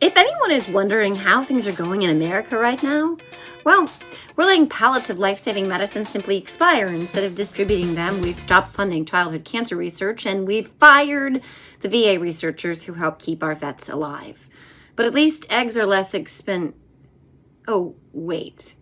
If anyone is wondering how things are going in America right now, well, we're letting pallets of life-saving medicine simply expire. Instead of distributing them, we've stopped funding childhood cancer research, and we've fired the VA researchers who help keep our vets alive. But at least eggs are less expensive. Oh, wait.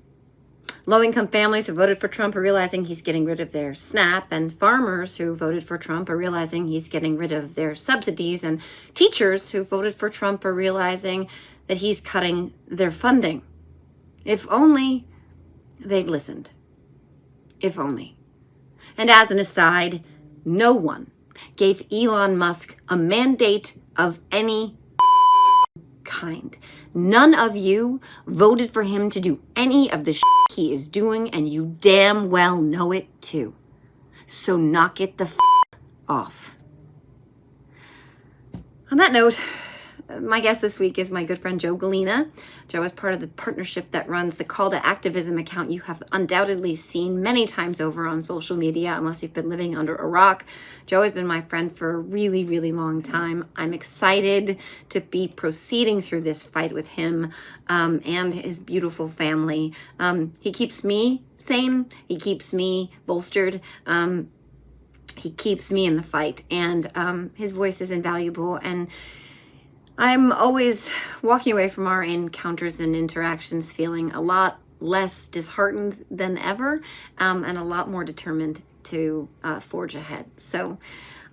Low-income families who voted for Trump are realizing he's getting rid of their SNAP, and farmers who voted for Trump are realizing he's getting rid of their subsidies, and teachers who voted for Trump are realizing that he's cutting their funding. If only they'd listened. If only. And as an aside, no one gave Elon Musk a mandate of any kind. None of you voted for him to do any of the shit he is doing, and you damn well know it too. So knock it the off. On that note, my guest this week is my good friend Joe Galina. Joe is part of the partnership that runs the Call to Activism account you have undoubtedly seen many times over on social media, unless you've been living under a rock. Joe has been my friend for a really, really long time. I'm excited to be proceeding through this fight with him and his beautiful family. He keeps me sane. He keeps me bolstered. He keeps me in the fight, and his voice is invaluable. And I'm always walking away from our encounters and interactions feeling a lot less disheartened than ever, and a lot more determined to forge ahead. So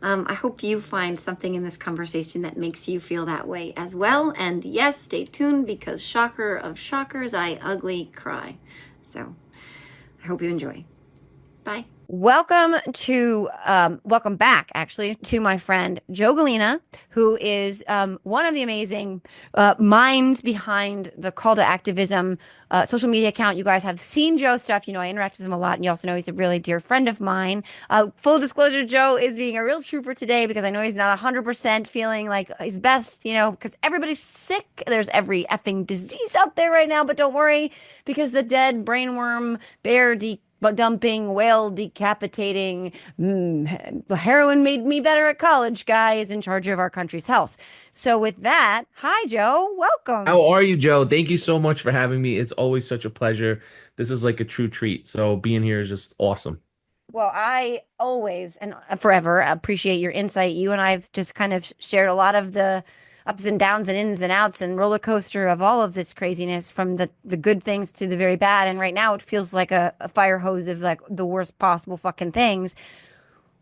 I hope you find something in this conversation that makes you feel that way as well. And yes, stay tuned, because shocker of shockers, I ugly cry. So I hope you enjoy. Bye. Welcome back, actually, to my friend Joe Galina, who is one of the amazing minds behind the Call to Activism social media account. You guys have seen Joe's stuff. You know, I interact with him a lot, and you also know he's a really dear friend of mine. Full disclosure, Joe is being a real trooper today, because I know he's not 100% feeling like his best, you know, because everybody's sick. There's every effing disease out there right now, but don't worry, because the dead brainworm, bear dumping, whale decapitating, heroin made me better at college guy is in charge of our country's health. So with that, hi, Joe. Welcome. How are you, Joe? Thank you so much for having me. It's always such a pleasure. This is like a true treat. So being here is just awesome. Well, I always and forever appreciate your insight. You and I've just kind of shared a lot of the ups and downs and ins and outs and roller coaster of all of this craziness, from the good things to the very bad. And right now it feels like a fire hose of like the worst possible fucking things.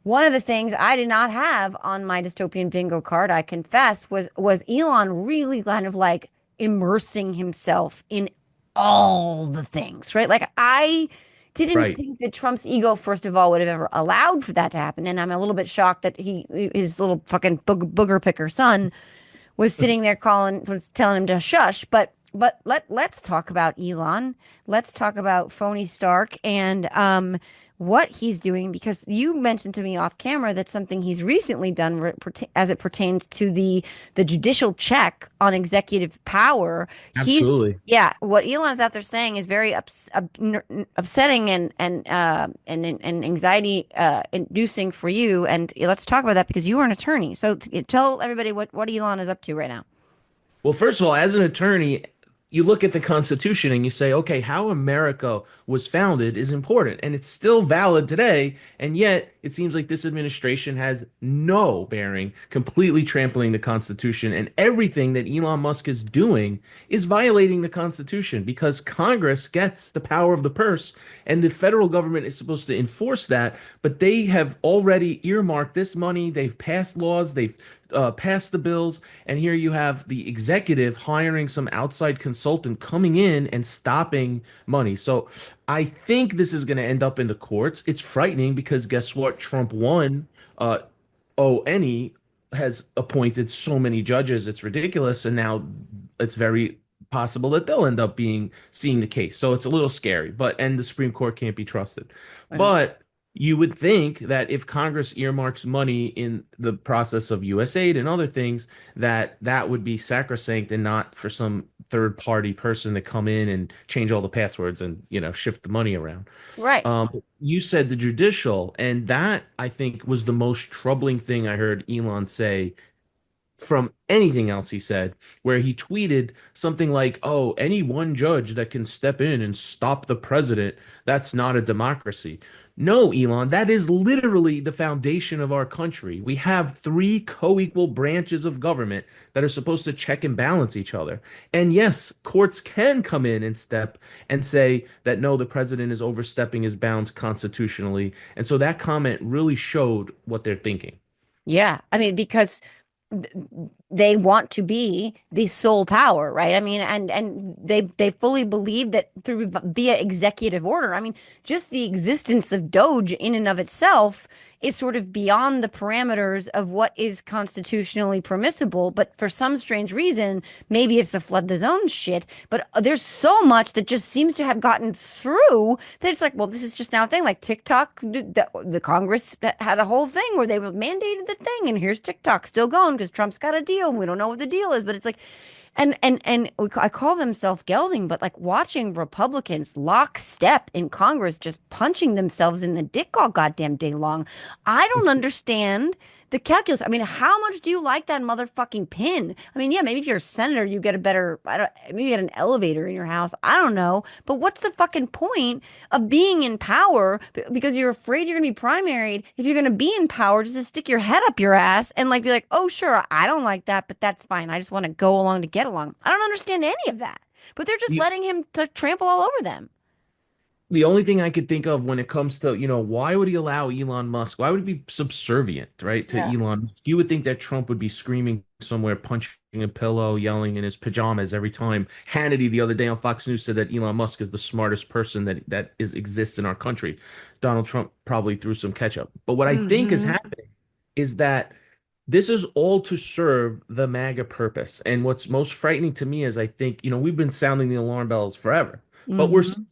One of the things I did not have on my dystopian bingo card, I confess, was Elon really kind of like immersing himself in all the things, right? Like I didn't Right. think that Trump's ego, first of all, would have ever allowed for that to happen. And I'm a little bit shocked that his little fucking booger picker son was sitting there was telling him to shush. But let's talk about Elon. Let's talk about phony Stark and what he's doing, because you mentioned to me off camera that something he's recently done as it pertains to the judicial check on executive power. Absolutely. What Elon's out there saying is very upsetting and anxiety inducing for you. And let's talk about that, because you are an attorney. So tell everybody what Elon is up to right now. Well, first of all, as an attorney, you look at the Constitution and you say, okay, how America was founded is important, and it's still valid today. And yet it seems like this administration has no bearing, completely trampling the Constitution. And everything that Elon Musk is doing is violating the Constitution, because Congress gets the power of the purse and the federal government is supposed to enforce that. But they have already earmarked this money. They've passed laws. They've passed the bills, and here you have the executive hiring some outside consultant coming in and stopping money. So I think this is going to end up in the courts. It's frightening, because guess what? Trump won. ONE has appointed so many judges. It's ridiculous, and now it's very possible that they'll end up seeing the case. So it's a little scary, and the Supreme Court can't be trusted. But you would think that if Congress earmarks money in the process of USAID and other things, that would be sacrosanct, and not for some third party person to come in and change all the passwords and, shift the money around. Right. You said the judicial, and that I think was the most troubling thing I heard Elon say from anything else he said, where he tweeted something like, "Oh, any one judge that can step in and stop the president, that's not a democracy." No, Elon, that is literally the foundation of our country. We have three co-equal branches of government that are supposed to check and balance each other. And yes, courts can come in and step and say that no, the president is overstepping his bounds constitutionally. And so that comment really showed what they're thinking. Yeah, I mean, because th- they want to be the sole power, right? I mean, and they fully believe that through via executive order. I mean, just the existence of Doge in and of itself is sort of beyond the parameters of what is constitutionally permissible. But for some strange reason, maybe it's the flood the zone shit. But there's so much that just seems to have gotten through that it's like, well, this is just now a thing. Like TikTok, the Congress had a whole thing where they mandated the thing, and here's TikTok still going because Trump's got a deal. And we don't know what the deal is, but it's like, I call them self-gelding, but like watching Republicans lockstep in Congress just punching themselves in the dick all goddamn day long. I don't understand the calculus. I mean, how much do you like that motherfucking pin? I mean, yeah, maybe if you're a senator, you get a better, I don't, maybe you get an elevator in your house. I don't know. But what's the fucking point of being in power because you're afraid you're going to be primaried if you're going to be in power just to stick your head up your ass and like be like, oh, sure, I don't like that, but that's fine. I just want to go along to get along. I don't understand any of that. But they're just The letting him to trample all over them. the only thing I could think of when it comes to, why would he allow Elon Musk? Why would he be subservient, right, to Yeah. Elon Musk? You would think that Trump would be screaming somewhere, punching a pillow, yelling in his pajamas every time. Hannity the other day on Fox News said that Elon Musk is the smartest person that exists in our country. Donald Trump probably threw some ketchup. But what I think is Mm-hmm. happening is that this is all to serve the MAGA purpose. And what's most frightening to me is I think, we've been sounding the alarm bells forever, but Mm-hmm.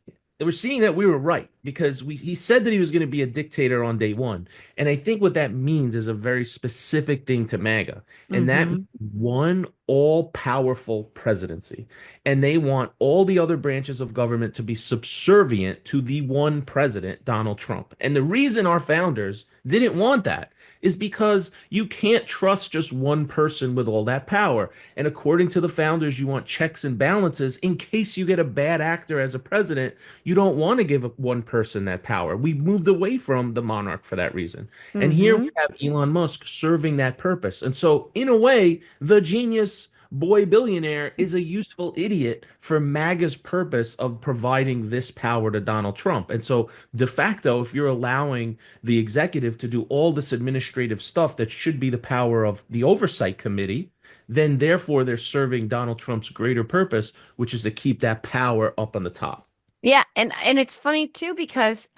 we're seeing that we were right because he said that he was going to be a dictator on day one. And I think what that means is a very specific thing to MAGA. And that means Mm-hmm. one all-powerful presidency. And they want all the other branches of government to be subservient to the one president, Donald Trump. And the reason our founders didn't want that is because you can't trust just one person with all that power. And according to the founders, you want checks and balances in case you get a bad actor as a president. You don't want to give one person that power. We moved away from the monarch for that reason. And here Mm-hmm. we have Elon Musk serving that purpose. And so, in a way, the genius boy billionaire is a useful idiot for MAGA's purpose of providing this power to Donald Trump. And so, de facto, if you're allowing the executive to do all this administrative stuff that should be the power of the oversight committee, then therefore they're serving Donald Trump's greater purpose, which is to keep that power up on the top. Yeah, and it's funny too because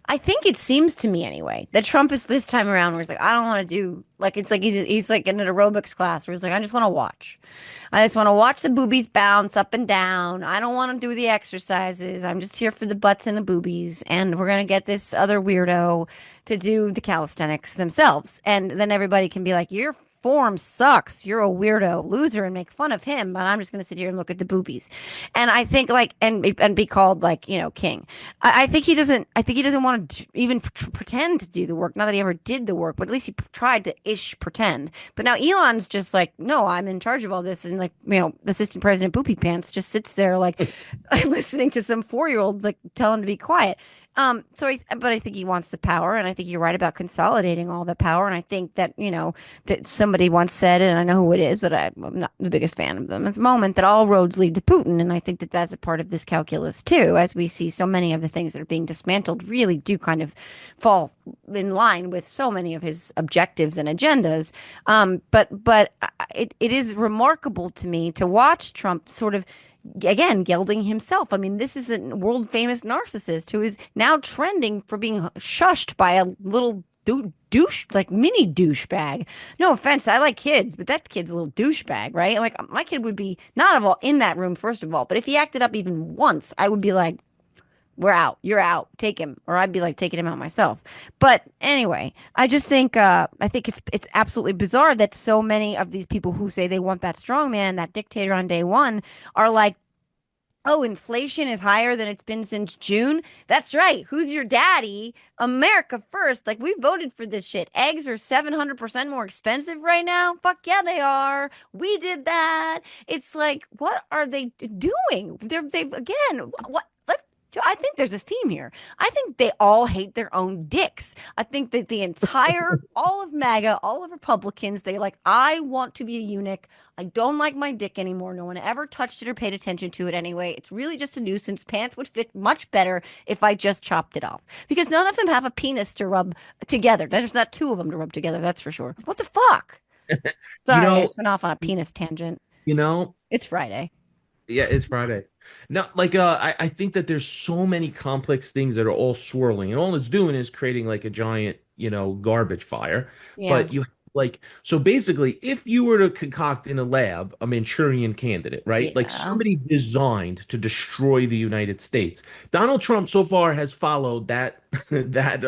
I think it seems to me anyway that Trump is this time around where he's like, I don't want to do like it's like he's like in an aerobics class where he's like, I just want to watch. I just want to watch the boobies bounce up and down. I don't want to do the exercises. I'm just here for the butts and the boobies, and we're gonna get this other weirdo to do the calisthenics themselves, and then everybody can be like, your form sucks. You're a weirdo, loser, and make fun of him. But I'm just gonna sit here and look at the boobies. And I think like and be called like king. I think he doesn't. I think he doesn't want to even pretend to do the work. Not that he ever did the work, but at least he tried to ish pretend. But now Elon's just like, no, I'm in charge of all this, and like assistant president Poopy Pants just sits there like listening to some 4-year-old like tell him to be quiet. But I think he wants the power, and I think you're right about consolidating all the power. And I think that that somebody once said, and I know who it is, but I'm not the biggest fan of them at the moment, that all roads lead to Putin. And I think that that's a part of this calculus too, as we see so many of the things that are being dismantled really do kind of fall in line with so many of his objectives and agendas. It is remarkable to me to watch Trump sort of again gelding himself. I mean, this is a world famous narcissist who is now trending for being shushed by a little douche, like mini douchebag. No offense, I like kids, but that kid's a little douchebag, right? Like my kid would be not of all in that room, first of all, but if he acted up even once, I would be like, we're out, you're out, take him, or I'd be like taking him out myself. But anyway, I think it's absolutely bizarre that so many of these people who say they want that strong man, that dictator on day one, are like Oh, inflation is higher than it's been since June. That's right. Who's your daddy? America first. Like, we voted for this shit. Eggs are 700% more expensive right now. Fuck yeah, they are. We did that. It's like, what are they doing? They've again, what? I think there's a theme here. I think they all hate their own dicks. I think that the entire, all of MAGA, all of Republicans, they like, I want to be a eunuch. I don't like my dick anymore. No one ever touched it or paid attention to it anyway. It's really just a nuisance. Pants would fit much better if I just chopped it off. Because none of them have a penis to rub together. There's not two of them to rub together, that's for sure. What the fuck? You Sorry, I know, just went off on a penis tangent. you know, It's Friday. yeah, it's Friday. No, like I think that there's so many complex things that are all swirling, and all it's doing is creating like a giant, garbage fire. Yeah. But you like so basically, if you were to concoct in a lab a Manchurian candidate, right? Like Yeah. somebody designed to destroy the United States. Donald Trump so far has followed that that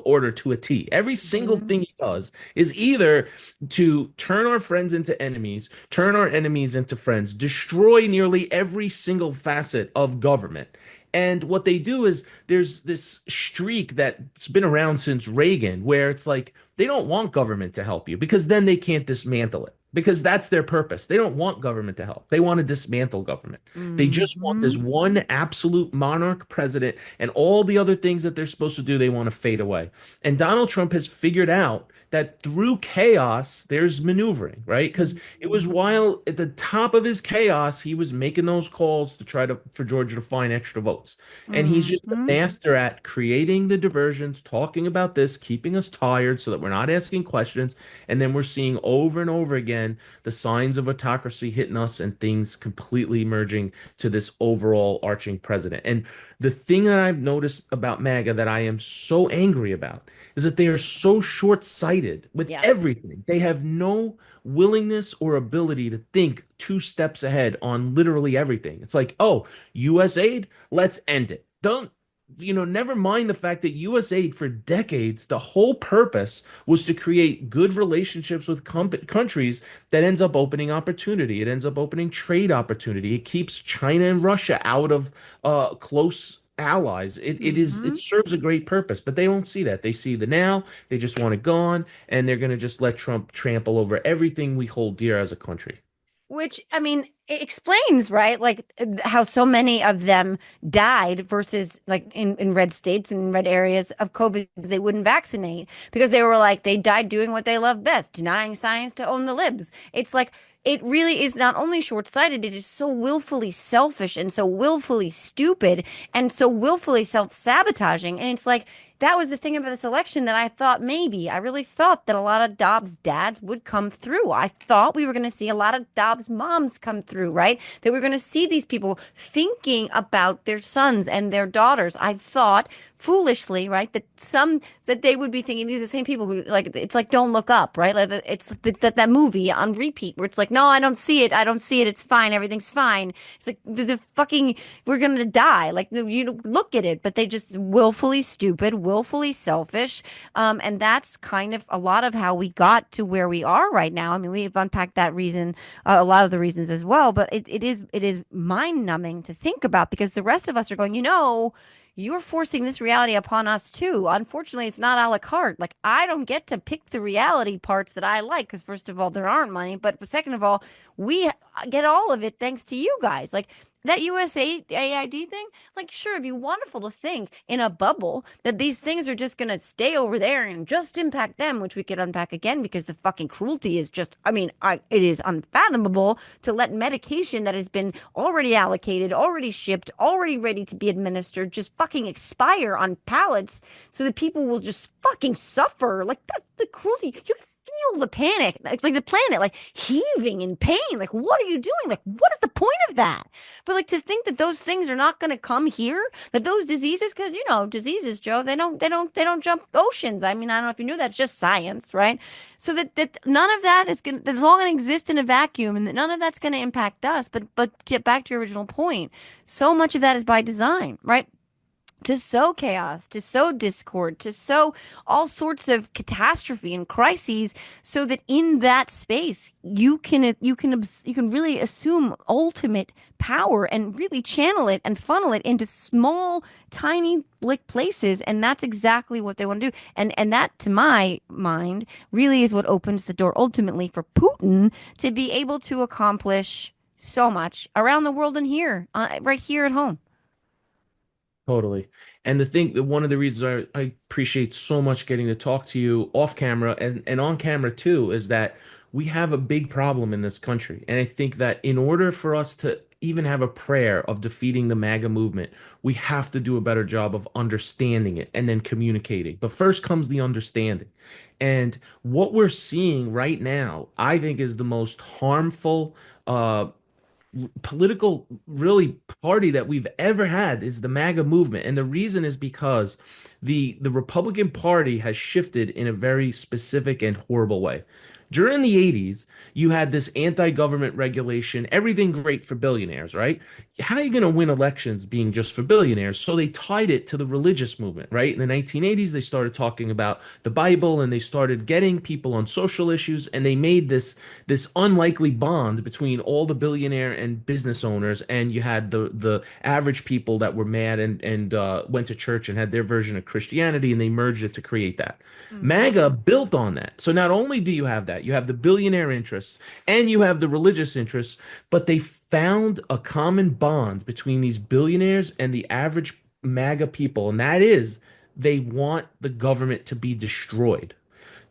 order to a T. Every single Mhm. thing he does is either to turn our friends into enemies, turn our enemies into friends, destroy nearly every single facet of government. And what they do is there's this streak that's been around since Reagan where it's like they don't want government to help you because then they can't dismantle it because that's their purpose. They don't want government to help. They want to dismantle government. They just want this Mhm. one absolute monarch president and all the other things that they're supposed to do, they want to fade away. And Donald Trump has figured out that through chaos, there's maneuvering, right? Because it was Mhm. while at the top of his chaos, he was making those calls to try to for Georgia to find extra votes. And he's just a Mhm. master at creating the diversions, talking about this, keeping us tired so that we're not asking questions. And then we're seeing over and over again the signs of autocracy hitting us and things completely merging to this overall arching president. And the thing that I've noticed about MAGA that I am so angry about is that they are so short-sighted with Yeah. everything. They have no willingness or ability to think two steps ahead on literally everything. It's like, oh, US aid, let's end it. Don't never mind the fact that US aid for decades, the whole purpose was to create good relationships with countries that ends up opening opportunity. It ends up opening trade opportunity. It keeps China and Russia out of close allies. It Mhm. serves a great purpose, but they don't see that. They see the now, they just want it gone, and they're gonna just let Trump trample over everything we hold dear as a country. Which, I mean, it explains, right? Like how so many of them died versus like in red states and red areas of COVID, they wouldn't vaccinate because they were like, they died doing what they love best, denying science to own the libs. It's like, it really is not only short-sighted, it is so willfully selfish and so willfully stupid and so willfully self-sabotaging. And it's like, that was the thing about this election that I thought maybe, I really thought that a lot of Dobbs dads would come through. I thought we were going to see a lot of Dobbs moms come through, right? That we are going to see these people thinking about their sons and their daughters. I thought foolishly, right, that they would be thinking these are the same people who like it's like Don't Look Up, right? Like it's that movie on repeat where it's like, no, I don't see it. I don't see it. It's fine. Everything's fine. It's like the fucking we're gonna die. Like you look at it, but they just willfully stupid, willfully selfish. And that's kind of a lot of how we got to where we are right now. I mean, we've unpacked that reason, a lot of the reasons as well, but it is mind numbing to think about because the rest of us are going, you're forcing this reality upon us too. Unfortunately, it's not a la carte. Like, I don't get to pick the reality parts that I like because, first of all, there aren't money. But second of all, we get all of it thanks to you guys. Like, that USA AID thing, like, sure, it'd be wonderful to think in a bubble that these things are just going to stay over there and just impact them, which we could unpack again because the fucking cruelty is just, I mean, it is unfathomable to let medication that has been already allocated, already shipped, already ready to be administered, just fucking expire on pallets so that people will just fucking suffer. Like, that, the cruelty, you can feel the panic, like the planet, like heaving in pain. Like, what are you doing? Like, what is the point of that? But like to think that those things are not going to come here, that those diseases, because diseases, Joe, they don't jump oceans. I mean, I don't know if you knew that. It's just science, right? So that none of that is going that's all going to exist in a vacuum, and that none of that's going to impact us. But get back to your original point. So much of that is by design, right? to sow chaos, to sow discord, to sow all sorts of catastrophe and crises, so that in that space you can really assume ultimate power and really channel it and funnel it into small, tiny like places, and that's exactly what they want to do. And that, to my mind, really is what opens the door ultimately for Putin to be able to accomplish so much around the world and here, right here at home. Totally. And the thing that one of the reasons I appreciate so much getting to talk to you off camera and on camera too is that we have a big problem in this country. And I think that in order for us to even have a prayer of defeating the MAGA movement, we have to do a better job of understanding it and then communicating. But first comes the understanding. And what we're seeing right now, I think, is the most harmful political really party that we've ever had is the MAGA movement. And the reason is because the Republican Party has shifted in a very specific and horrible way. During the 80s, you had this anti-government regulation, everything great for billionaires, right? How are you going to win elections being just for billionaires? So they tied it to the religious movement, right? In the 1980s, they started talking about the Bible and they started getting people on social issues, and they made this unlikely bond between all the billionaire and business owners, and you had the average people that were mad and went to church and had their version of Christianity, and they merged it to create that. Mm. MAGA built on that. So not only do you have that, you have the billionaire interests and you have the religious interests, but they found a common bond between these billionaires and the average MAGA people, and that is they want the government to be destroyed.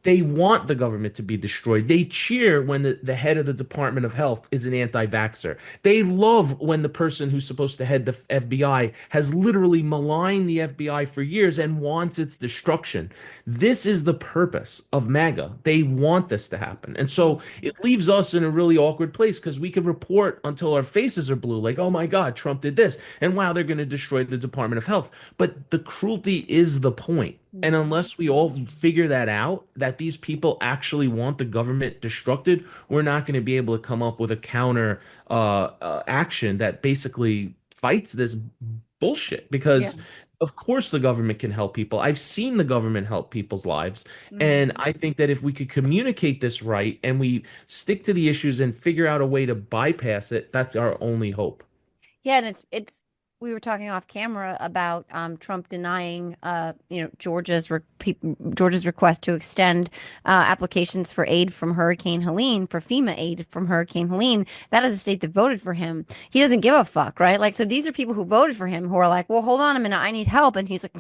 They want the government to be destroyed. They cheer when the head of the Department of Health is an anti-vaxxer. They love when the person who's supposed to head the FBI has literally maligned the FBI for years and wants its destruction. This is the purpose of MAGA. They want this to happen. And so it leaves us in a really awkward place because we can report until our faces are blue, like, oh my God, Trump did this. And wow, they're going to destroy the Department of Health. But the cruelty is the point. And unless we all figure that out, that these people actually want the government destructed, we're not going to be able to come up with a counter action that basically fights this bullshit. Yeah. Because of course the government can help people. I've seen the government help people's lives, Mhm. and I think that if we could communicate this right and we stick to the issues and figure out a way to bypass it, that's our only hope. Yeah, and it's we were talking off camera about Trump denying Georgia's request to extend applications for aid from Hurricane Helene, for FEMA aid from Hurricane Helene. That is a state that voted for him. He doesn't give a fuck, right? Like, so these are people who voted for him who are like, well, hold on a minute, I need help, and he's like,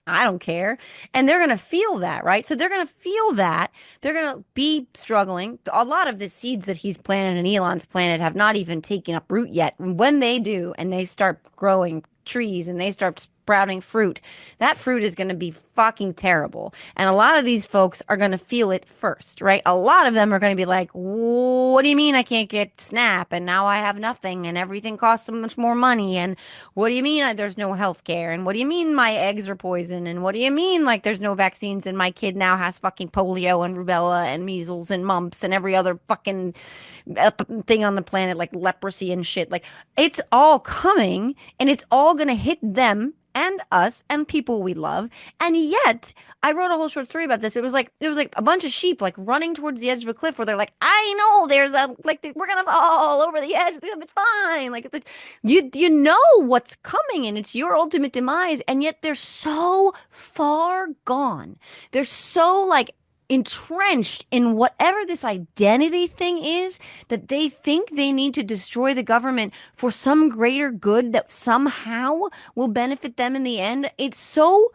I don't care. And they're going to feel that, right? So they're going to feel that. They're going to be struggling. A lot of the seeds that he's planted and Elon's planted have not even taken up root yet. And when they do, and they start growing trees and they start sprouting fruit, that fruit is going to be fucking terrible. And a lot of these folks are going to feel it first, right? A lot of them are going to be like, what do you mean I can't get SNAP? And now I have nothing and everything costs so much more money. And what do you mean there's no health care? And what do you mean my eggs are poison? And what do you mean like there's no vaccines and my kid now has fucking polio and rubella and measles and mumps and every other fucking thing on the planet, like leprosy and shit. Like, it's all coming and it's all going to hit them and us and people we love. And yet, I wrote a whole short story about this. It was like a bunch of sheep like running towards the edge of a cliff where they're like, I know there's a like we're gonna fall over the edge. It's fine. Like, you know what's coming and it's your ultimate demise. And yet they're so far gone. They're so like entrenched in whatever this identity thing is, that they think they need to destroy the government for some greater good that somehow will benefit them in the end. It's so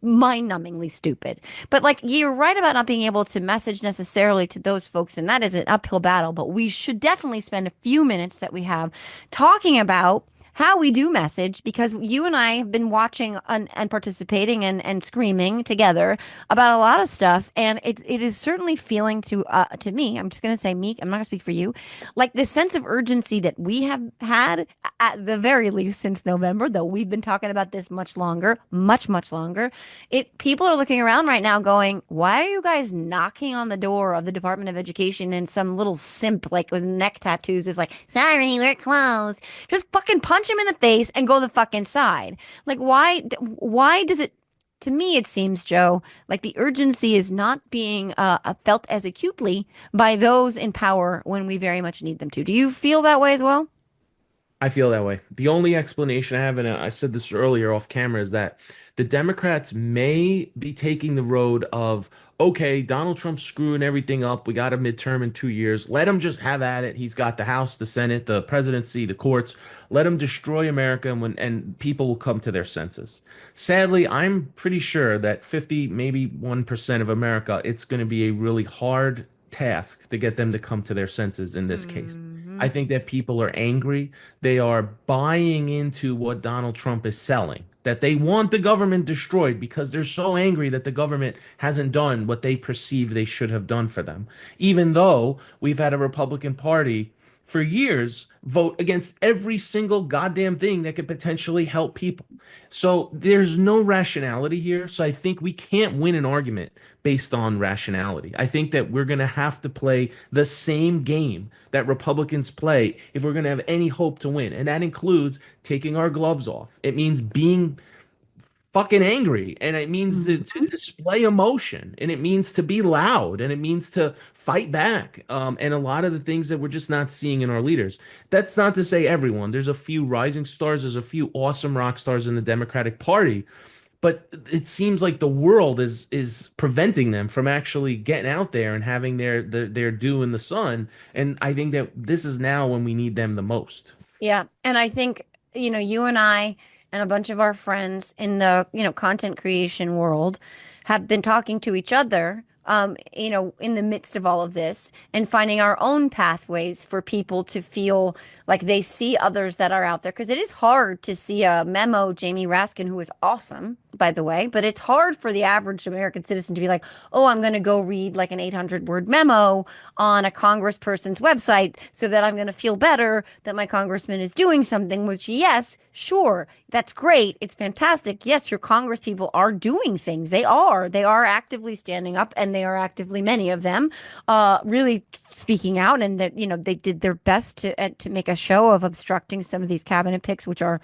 mind-numbingly stupid. But like, you're right about not being able to message necessarily to those folks, and that is an uphill battle. But we should definitely spend a few minutes that we have talking about how we do message, because you and I have been watching and participating and screaming together about a lot of stuff, and it is certainly feeling to me. I'm just gonna say me. I'm not gonna speak for you. Like, this sense of urgency that we have had at the very least since November, though we've been talking about this much longer, much longer. It People are looking around right now, going, "Why are you guys knocking on the door of the Department of Education?" And some little simp like with neck tattoos is like, "Sorry, we're closed." Just fucking punch punch him in the face and go the fuck inside. Like, why does it, to me, it seems, Joe, like the urgency is not being felt as acutely by those in power when we very much need them to. Do you feel that way as well? I feel that way. The only explanation I have, and I said this earlier off camera, is that the Democrats may be taking the road of, okay, Donald Trump's screwing everything up. We got a midterm in 2 years. Let him just have at it. He's got the House, the Senate, the presidency, the courts. Let him destroy America, and people will come to their senses. Sadly, I'm pretty sure that 50, maybe 1% of America, it's going to be a really hard task to get them to come to their senses in this case. I Hmm. think that people are angry. They are buying into what Donald Trump is selling, that they want the government destroyed because they're so angry that the government hasn't done what they perceive they should have done for them. Even though we've had a Republican Party for years vote against every single goddamn thing that could potentially help people. So there's no rationality here. So I think we can't win an argument based on rationality. I think that we're going to have to play the same game that Republicans play if we're going to have any hope to win. And that includes taking our gloves off. It means being fucking angry, and it means to display emotion, and it means to be loud, and it means to fight back, and a lot of the things that we're just not seeing in our leaders. That's not to say everyone. There's a few rising stars, there's a few awesome rock stars in the Democratic Party, but it seems like the world is preventing them from actually getting out there and having their due in the sun. And I think that this is now when we need them the most. Yeah. And I think, you and I and a bunch of our friends in the, content creation world have been talking to each other, in the midst of all of this and finding our own pathways for people to feel like they see others that are out there. Because it is hard to see a memo, Jamie Raskin, who is awesome, by the way, but it's hard for the average American citizen to be like, oh, I'm going to go read like an 800-word memo on a congressperson's website so that I'm going to feel better that my congressman is doing something, which, yes, sure, that's great. It's fantastic. Yes, your congress people are doing things. They are. They are actively standing up, and they are actively, many of them, really speaking out, and that, they did their best to make a show of obstructing some of these cabinet picks, which are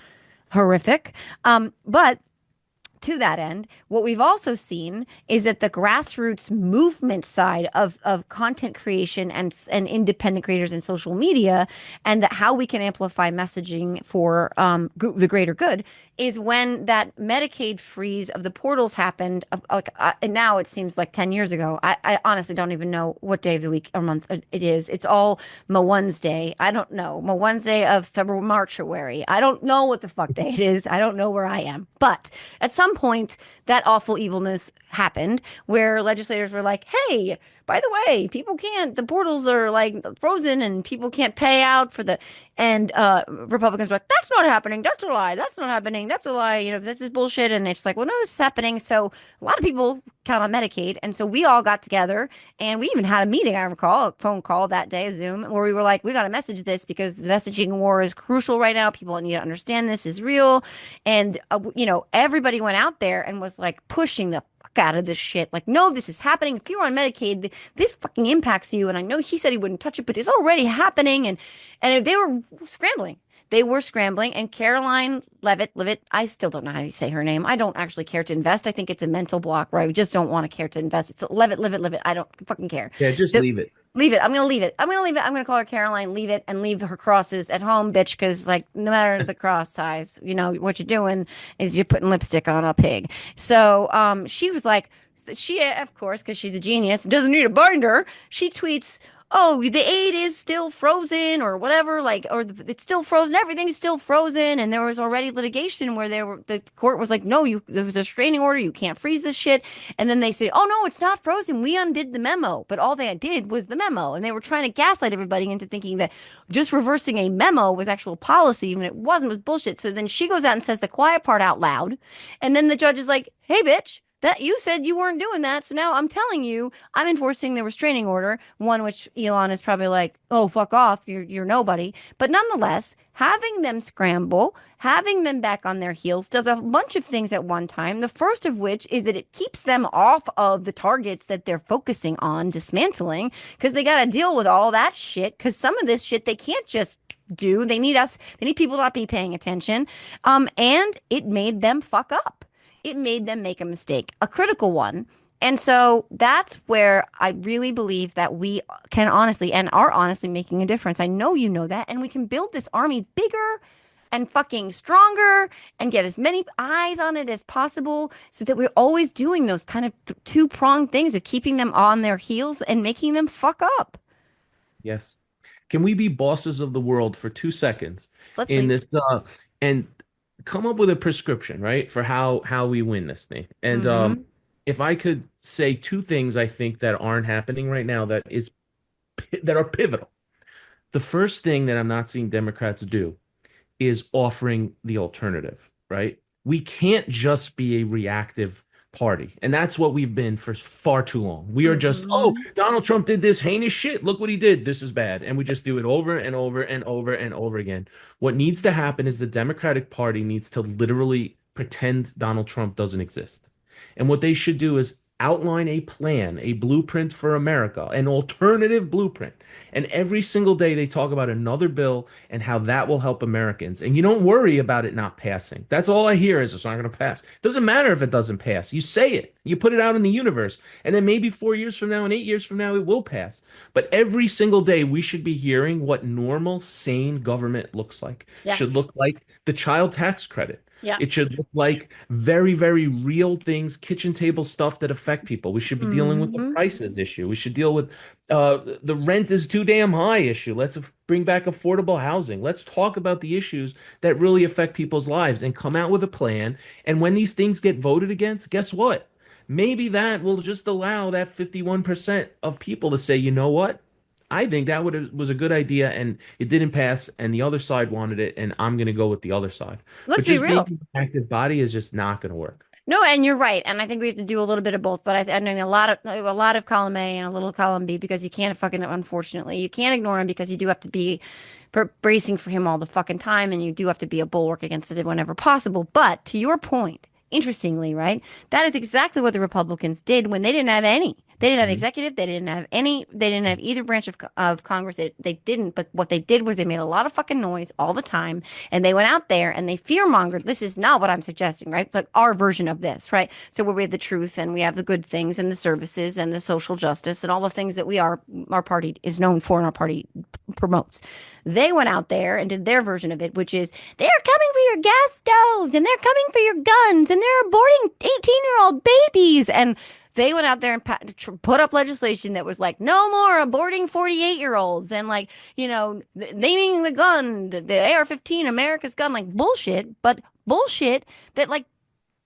horrific. But to that end, what we've also seen is that the grassroots movement side of content creation and independent creators in social media, and that how we can amplify messaging for the greater good, is when that Medicaid freeze of the portals happened. And now it seems like 10 years ago. I honestly don't even know what day of the week or month it is. It's all Ma Wednesday. I don't know. Ma Wednesday of February, March, or I don't know what the fuck day it is. I don't know where I am. But at some point, that awful evilness happened where legislators were like, hey, by the way, people can't, the portals are like frozen and people can't pay out for the, and Republicans were like, that's not happening. That's a lie. That's not happening. That's a lie. This is bullshit. And it's like, well, no, this is happening. So a lot of people count on Medicaid. And so we all got together and we even had a meeting, I recall, a phone call that day, a Zoom, where we were like, we got to message this because the messaging war is crucial right now. People need to understand this is real. And, everybody went out there and was like pushing the out of this shit. Like, no, this is happening. If you're on Medicaid, this fucking impacts you. And I know he said he wouldn't touch it, but it's already happening. And they were scrambling. They were scrambling. And Caroline Levitt, I still don't know how to say her name. I don't actually care to invest. I think it's a mental block where I just don't want to care to invest. It's Levitt. I don't fucking care. Yeah, just leave it. Leave it. I'm going to leave it. I'm going to call her Caroline. Leave it and leave her crosses at home, bitch. Because, like, no matter the cross size, what you're doing is you're putting lipstick on a pig. So she was like, of course, because she's a genius, doesn't need a binder. She tweets, oh, the aid is still frozen or whatever, it's still frozen. Everything's still frozen. And there was already litigation where the court was like, no, there was a restraining order. You can't freeze this shit. And then they say, oh, no, it's not frozen. We undid the memo. But all they did was the memo. And they were trying to gaslight everybody into thinking that just reversing a memo was actual policy when it wasn't, was bullshit. So then she goes out and says the quiet part out loud. And then the judge is like, hey, bitch. That you said you weren't doing that. So now I'm telling you, I'm enforcing the restraining order, one which Elon is probably like, oh, fuck off. You're nobody. But nonetheless, having them scramble, having them back on their heels does a bunch of things at one time. The first of which is that it keeps them off of the targets that they're focusing on dismantling because they got to deal with all that shit because some of this shit they can't just do. They need us. They need people to not be paying attention. And it made them fuck up. It made them make a mistake, a critical one. And so that's where I really believe that we can honestly and are honestly making a difference. I know you know that. And we can build this army bigger and fucking stronger and get as many eyes on it as possible so that we're always doing those kind of two-pronged things of keeping them on their heels and making them fuck up. Yes. Can we be bosses of the world for 2 seconds Let's in please. this and come up with a prescription, right, for how we win this thing? And Mm-hmm. if I could say two things I think that aren't happening right now that are pivotal. The first thing that I'm not seeing Democrats do is offering the alternative, right? We can't just be a reactive party. And that's what we've been for far too long. We are just, oh, Mm-hmm. Donald Trump did this heinous shit. Look what he did. This is bad. And we just do it over and over and over and over again. What needs to happen is the Democratic Party needs to literally pretend Donald Trump doesn't exist. And what they should do is outline a plan, a blueprint for America, an alternative blueprint. And every single day they talk about another bill and how that will help Americans. And you don't worry about it not passing. That's all I hear is it's not going to pass. It doesn't matter if it doesn't pass. You say it, you put it out in the universe. And then maybe 4 years from now and 8 years from now, it will pass. But every single day we should be hearing what normal, sane government looks like. Should Yes. look like the child tax credit. Yeah. It should look like very, very real things, kitchen table stuff that affect people. We should be dealing with the Mm-hmm. prices issue. We should deal with the rent is too damn high issue. Let's bring back affordable housing. Let's talk about the issues that really affect people's lives and come out with a plan. And when these things get voted against, guess what? Maybe that will just allow that 51% of people to say, you know what? I think that was a good idea and it didn't pass and the other side wanted it and I'm going to go with the other side. Let's But be just being real. an active body is just not going to work. No, and you're right, and I think we have to do a little bit of both. But I mean, a lot of column A and a little column B because you can't fucking unfortunately you can't ignore him because you do have to be bracing for him all the fucking time, and you do have to be a bulwark against it whenever possible. But to your point, interestingly, right, that is exactly what the Republicans did when they didn't have any. They didn't have Mhm. executive. They didn't have any. They didn't have either branch of Congress. They didn't. But what they did was they made a lot of fucking noise all the time, and they went out there and they fear mongered. This is not what I'm suggesting, right? It's like our version of this, right? So where we have the truth and we have the good things and the services and the social justice and all the things that our party is known for and our party promotes. They went out there and did their version of it, which is they're coming for your gas stoves and they're coming for your guns and they're aborting 18-year-old babies. And they went out there and put up legislation that was like, no more aborting 48-year-olds and like, naming the gun, the AR-15, America's gun, like bullshit, but bullshit that like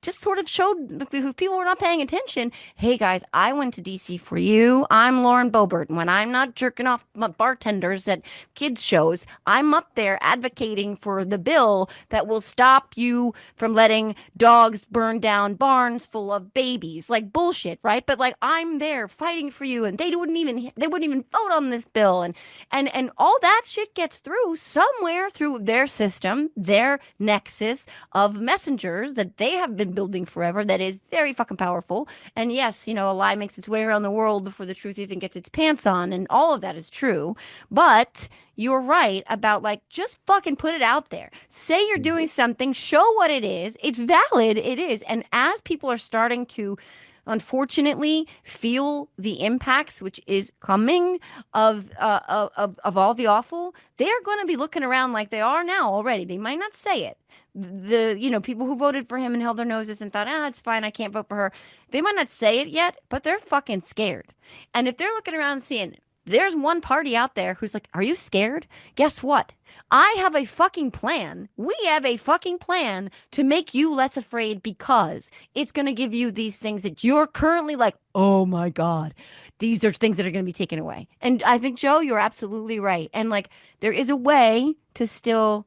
just sort of showed if people were not paying attention. Hey guys, I went to DC for you. I'm Lauren Boebert. When I'm not jerking off bartenders at kids shows, I'm up there advocating for the bill that will stop you from letting dogs burn down barns full of babies. Like bullshit, right? But like I'm there fighting for you, and they wouldn't even vote on this bill, and all that shit gets through somewhere through their system, their nexus of messengers that they have been building forever that is very fucking powerful. And yes, a lie makes its way around the world before the truth even gets its pants on, and all of that is true. But you're right about like just fucking put it out there. Say you're doing something, show what it is. It's valid, it is. And as people are starting to unfortunately feel the impacts which is coming of all the awful, they're going to be looking around like they are now already. They might not say it. The people who voted for him and held their noses and thought, it's fine, I can't vote for her, they might not say it yet, but they're fucking scared. And if they're looking around seeing there's one party out there who's like, are you scared? Guess what? I have a fucking plan. We have a fucking plan to make you less afraid because it's going to give you these things that you're currently like, oh my God, these are things that are going to be taken away. And I think, Joe, you're absolutely right. And like, there is a way to still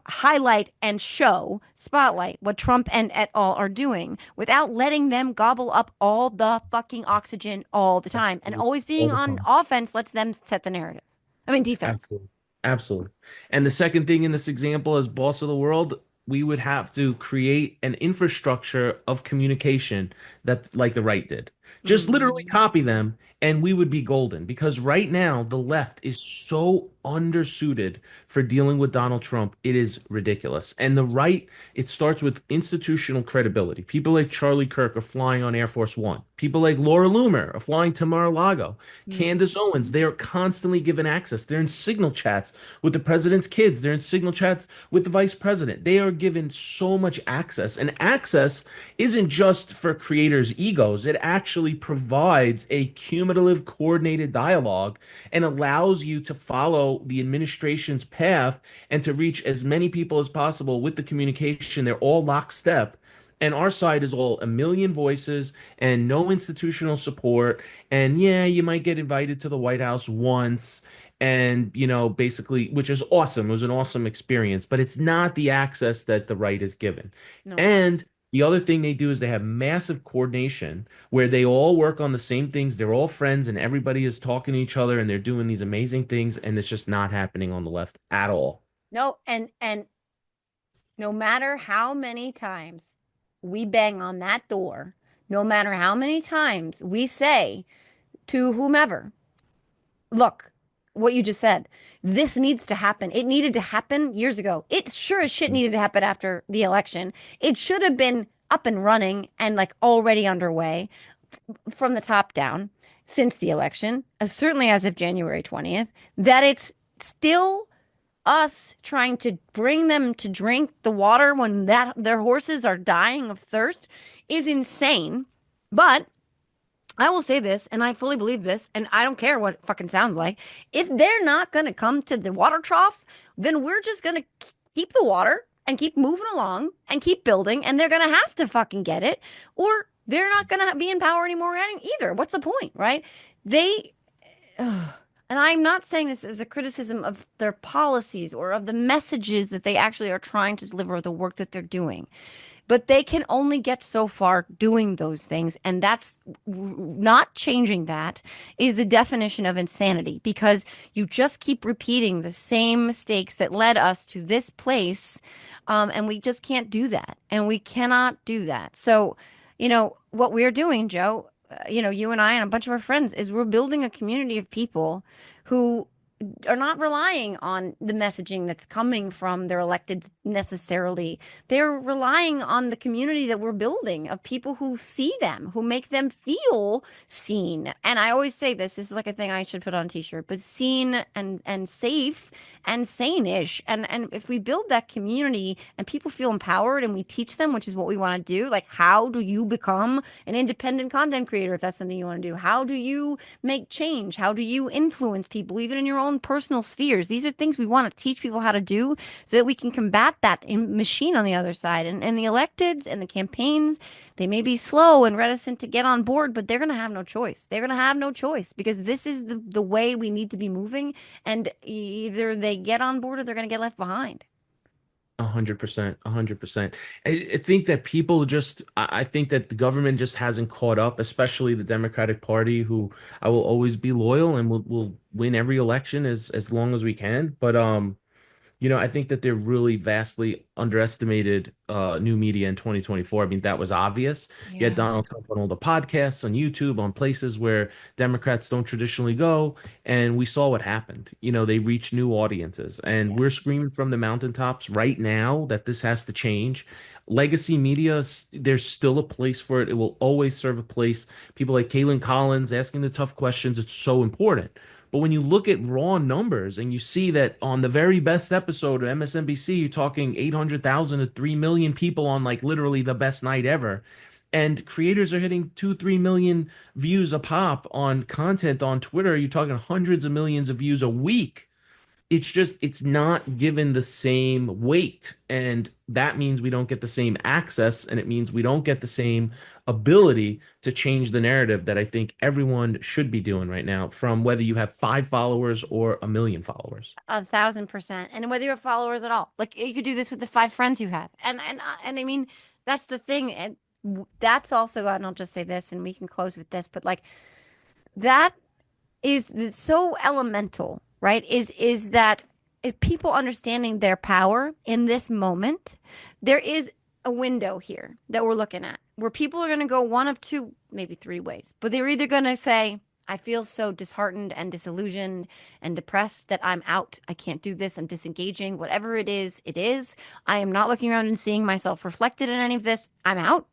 highlight and spotlight what Trump and et al. Are doing without letting them gobble up all the fucking oxygen all the time. And always All being the on time. offense lets them set the narrative. I mean, defense. Absolutely. Absolutely. And the second thing in this example, as boss of the world, we would have to create an infrastructure of communication that like the right did. Just literally Mm. copy them and we would be golden because right now the left is so undersuited for dealing with Donald Trump. It is ridiculous. And the right, it starts with institutional credibility. People like Charlie Kirk are flying on Air Force One. People like Laura Loomer are flying to Mar-a-Lago. Mm. Candace Owens, they are constantly given access. They're in signal chats with the president's kids. They're in signal chats with the vice president. They are given so much access. And access isn't just for creators' egos, it actually provides a cumulative, coordinated dialogue and allows you to follow the administration's path and to reach as many people as possible with the communication. They're all lockstep. And our side is all a million voices and no institutional support. And yeah, you might get invited to the White House once. And, basically, which is awesome. It was an awesome experience, but it's not the access that the right is given. No. And the other thing they do is they have massive coordination where they all work on the same things. They're all friends and everybody is talking to each other and they're doing these amazing things. And it's just not happening on the left at all. No, and no matter how many times we bang on that door, no matter how many times we say to whomever, look, what you just said, this needs to happen. It needed to happen years ago. It sure as shit needed to happen after the election. It should have been up and running and like already underway from the top down since the election, certainly as of January 20th, that it's still us trying to bring them to drink the water when that their horses are dying of thirst is insane. But I will say this, and I fully believe this, and I don't care what it fucking sounds like. If they're not going to come to the water trough, then we're just going to keep the water and keep moving along and keep building, and they're going to have to fucking get it, or they're not going to be in power anymore either. What's the point, right? They, ugh. And I'm not saying this as a criticism of their policies or of the messages that they actually are trying to deliver or the work that they're doing. But they can only get so far doing those things. And that's not changing that is the definition of insanity because you just keep repeating the same mistakes that led us to this place. And we just can't do that. And we cannot do that. So, what we're doing, Joe, you and I and a bunch of our friends is we're building a community of people who are not relying on the messaging that's coming from their electeds necessarily. They're relying on the community that we're building of people who see them, who make them feel seen. And I always say this is like a thing I should put on a t-shirt, but seen and safe and sane-ish. And if we build that community and people feel empowered and we teach them, which is what we want to do, like how do you become an independent content creator if that's something you want to do? How do you make change? How do you influence people even in your own personal spheres? These are things we want to teach people how to do so that we can combat that machine on the other side. And the electeds and the campaigns, they may be slow and reticent to get on board, but they're going to have no choice. They're going to have no choice because this is the way we need to be moving. And either they get on board or they're going to get left behind. 100%, 100%. I think that people just, I think that the government just hasn't caught up, especially the Democratic Party, who I will always be loyal and will win every election as long as we can. But I think that they're really vastly underestimated new media in 2024. I mean, that was obvious. You had Yeah. Donald Trump on all the podcasts, on YouTube, on places where Democrats don't traditionally go, and we saw what happened. They reach new audiences, and Yeah. we're screaming from the mountaintops right now that this has to change. Legacy media, there's still a place for it. It will always serve a place. People like Kaylin Collins asking the tough questions, it's so important. But when you look at raw numbers and you see that on the very best episode of MSNBC, you're talking 800,000 to 3 million people on like literally the best night ever. And creators are hitting 2, 3 million views a pop on content on Twitter. You're talking hundreds of millions of views a week. It's not given the same weight. And that means we don't get the same access. And it means we don't get the same ability to change the narrative that I think everyone should be doing right now, from whether you have 5 followers or a million followers. 1,000%. And whether you have followers at all, like you could do this with the 5 friends you have. And I mean, that's the thing. And that's also, and I'll just say this and we can close with this, but like that is so elemental, right? Is that if people understanding their power in this moment, there is a window here that we're looking at where people are going to go one of two, maybe three ways. But they're either going to say, I feel so disheartened and disillusioned and depressed that I'm out. I can't do this. I'm disengaging. Whatever it is, it is. I am not looking around and seeing myself reflected in any of this. I'm out.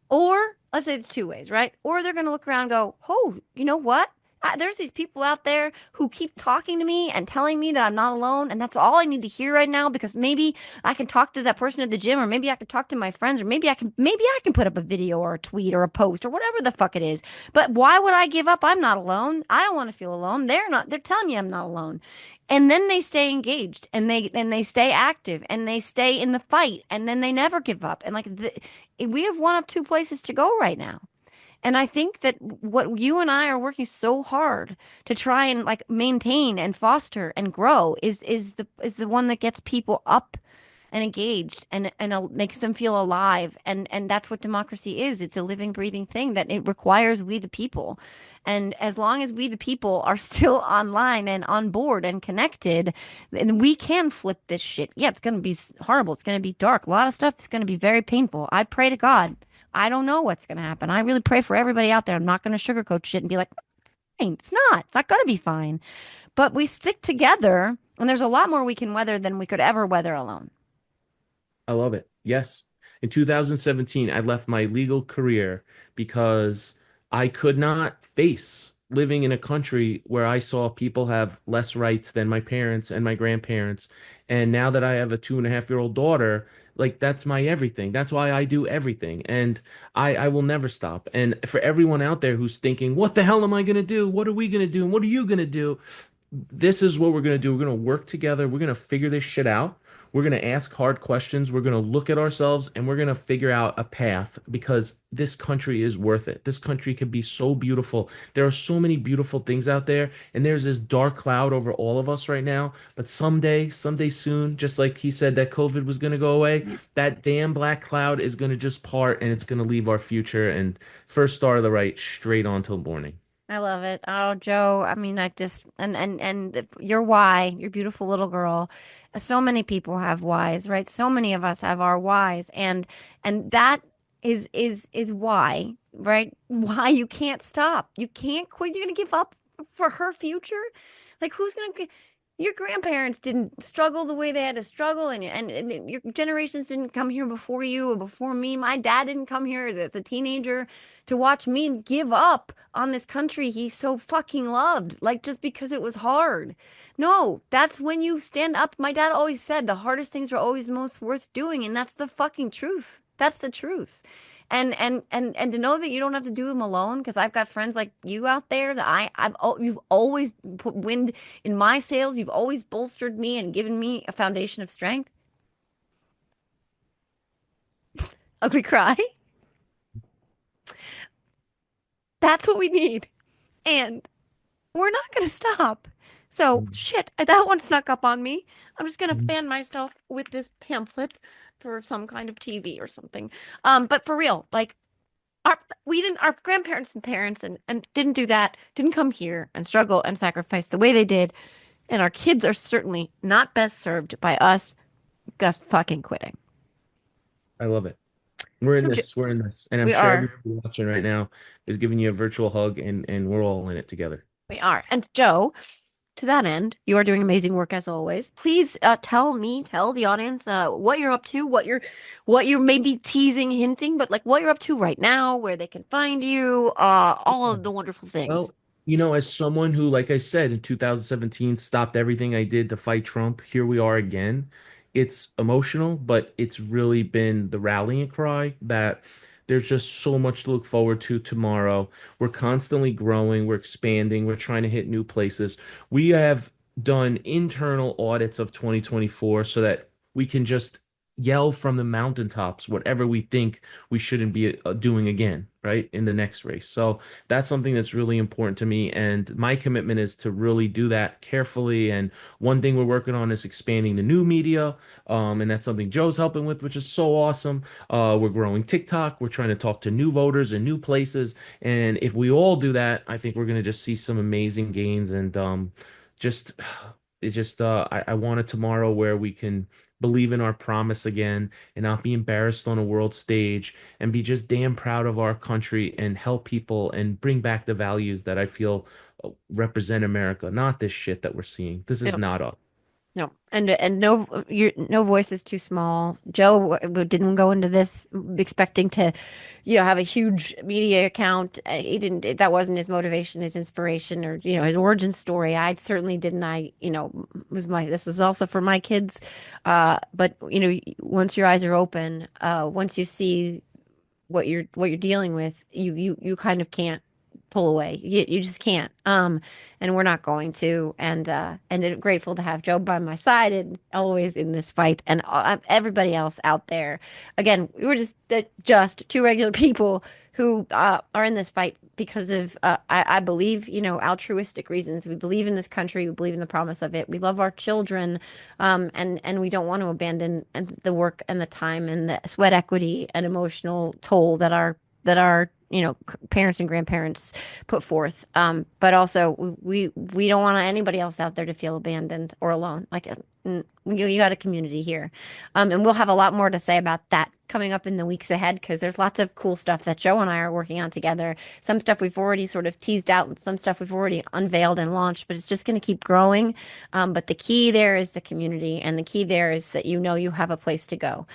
Or let's say it's two ways, right? Or they're going to look around and go, oh, you know what? There's these people out there who keep talking to me and telling me that I'm not alone. And that's all I need to hear right now because maybe I can talk to that person at the gym, or maybe I can talk to my friends, or maybe I can put up a video or a tweet or a post or whatever the fuck it is. But why would I give up? I'm not alone. I don't want to feel alone. They're telling me I'm not alone. And then they stay engaged and they stay active and they stay in the fight and then they never give up. And we have one of two places to go right now. And I think that what you and I are working so hard to try and like maintain and foster and grow is the one that gets people up and engaged and makes them feel alive. And that's what democracy is. It's a living, breathing thing that it requires we the people. And as long as we the people are still online and on board and connected, then we can flip this shit. Yeah, it's going to be horrible. It's going to be dark. A lot of stuff is going to be very painful. I pray to God. I don't know what's going to happen. I really pray for everybody out there. I'm not going to sugarcoat shit and be like, fine. It's not. It's not going to be fine. But we stick together, and there's a lot more we can weather than we could ever weather alone. I love it. Yes. In 2017, I left my legal career because I could not face living in a country where I saw people have less rights than my parents and my grandparents. And now that I have a 2.5-year-old daughter, like that's my everything. That's why I do everything. And I will never stop. And for everyone out there who's thinking, what the hell am I going to do? What are we going to do? And what are you going to do? This is what we're going to do. We're going to work together. We're going to figure this shit out. We're going to ask hard questions. We're going to look at ourselves and we're going to figure out a path because this country is worth it. This country can be so beautiful. There are so many beautiful things out there, and there's this dark cloud over all of us right now. But someday soon, just like he said that COVID was going to go away, that damn black cloud is going to just part and it's going to leave our future and first star of the right straight on till morning. I love it. Oh, Joe, I mean, I just and your why, your beautiful little girl. So many people have whys, right? So many of us have our whys, and that is why, right? Why you can't stop. You can't quit. You're gonna give up for her future? Like who's gonna your grandparents didn't struggle the way they had to struggle, and your generations didn't come here before you or before me. My dad didn't come here as a teenager to watch me give up on this country he so fucking loved, like just because it was hard. No, that's when you stand up. My dad always said the hardest things are always the most worth doing, and that's the fucking truth. That's the truth. And to know that you don't have to do them alone, because I've got friends like you out there that you've always put wind in my sails. You've always bolstered me and given me a foundation of strength. Ugly cry. That's what we need. And we're not going to stop. So, shit, that one snuck up on me. I'm just going to fan myself with this pamphlet for some kind of TV or something. But for real, like our grandparents and parents and didn't do that, didn't come here and struggle and sacrifice the way they did. And our kids are certainly not best served by us just fucking quitting. I love it. We're in So, this. We're in this. And I'm we sure are. everybody watching right now is giving you a virtual hug and we're all in it together. We are. And Joe, to that end, you are doing amazing work as always. Please tell the audience what you're up to, what you're maybe teasing, hinting, but like what you're up to right now, where they can find you, all of the wonderful things. Well, as someone who, like I said, in 2017 stopped everything I did to fight Trump, here we are again. It's emotional, but it's really been the rallying cry that there's just so much to look forward to tomorrow. We're constantly growing, we're expanding, we're trying to hit new places. We have done internal audits of 2024 so that we can just yell from the mountaintops whatever we think we shouldn't be doing again, right? In the next race. So that's something that's really important to me. And my commitment is to really do that carefully. And one thing we're working on is expanding the new media. And that's something Joe's helping with, which is so awesome. We're growing TikTok. We're trying to talk to new voters in new places. And if we all do that, I think we're going to just see some amazing gains and just It just I want a tomorrow where we can believe in our promise again and not be embarrassed on a world stage and be just damn proud of our country and help people and bring back the values that I feel represent America, not this shit that we're seeing. This is No, not us. no, and no, your no voice is too small. Joe didn't go into this expecting to, have a huge media account. He didn't. That wasn't his motivation, his inspiration, or his origin story. I certainly didn't. Was my this was also for my kids. But once your eyes are open, once you see what you're dealing with, you kind of can't pull away. You just can't. And we're not going to. And I'm grateful to have Joe by my side and always in this fight, and everybody else out there. Again, we were just two regular people who are in this fight because of I believe altruistic reasons. We believe in this country. We believe in the promise of it. We love our children, and we don't want to abandon the work and the time and the sweat equity and emotional toll that our parents and grandparents put forth. But also we don't want anybody else out there to feel abandoned or alone. Like you got a community here, and we'll have a lot more to say about that coming up in the weeks ahead, because there's lots of cool stuff that Joe and I are working on together. Some stuff we've already sort of teased out, and some stuff we've already unveiled and launched, but it's just going to keep growing. But the key there is the community, and the key there is that you have a place to go.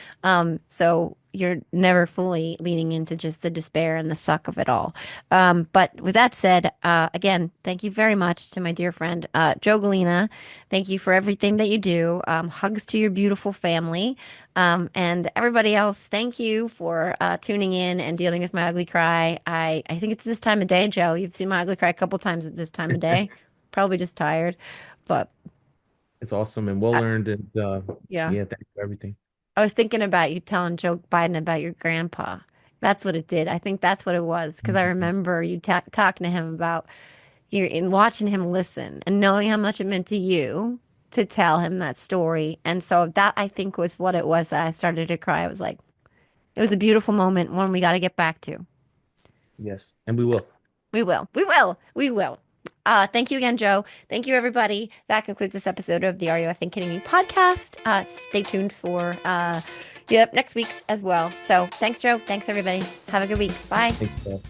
So you're never fully leaning into just the despair and the suck of it all. But with that said, again, thank you very much to my dear friend, Joe Galina. Thank you for everything that you do. Hugs to your beautiful family. And everybody else, thank you for tuning in and dealing with my ugly cry. I think it's this time of day, Joe. You've seen my ugly cry a couple times at this time of day. Probably just tired, but It's awesome and well uh, earned. And yeah. yeah, thank you for everything. I was thinking about you telling Joe Biden about your grandpa. That's what it did. I think that's what it was, because I Mhm. remember you talking to him about you and watching him listen and knowing how much it meant to you to tell him that story. And so that, I think, was what it was that I started to cry. I was like, it was a beautiful moment, one we got to get back to. Yes, and we will. We will. We will. We will. Thank you again, Joe. Thank you, everybody. That concludes this episode of the Are You Effing Kidding Me podcast. Stay tuned for next week's as well. So thanks, Joe. Thanks, everybody. Have a good week. Bye. Thanks, Paul.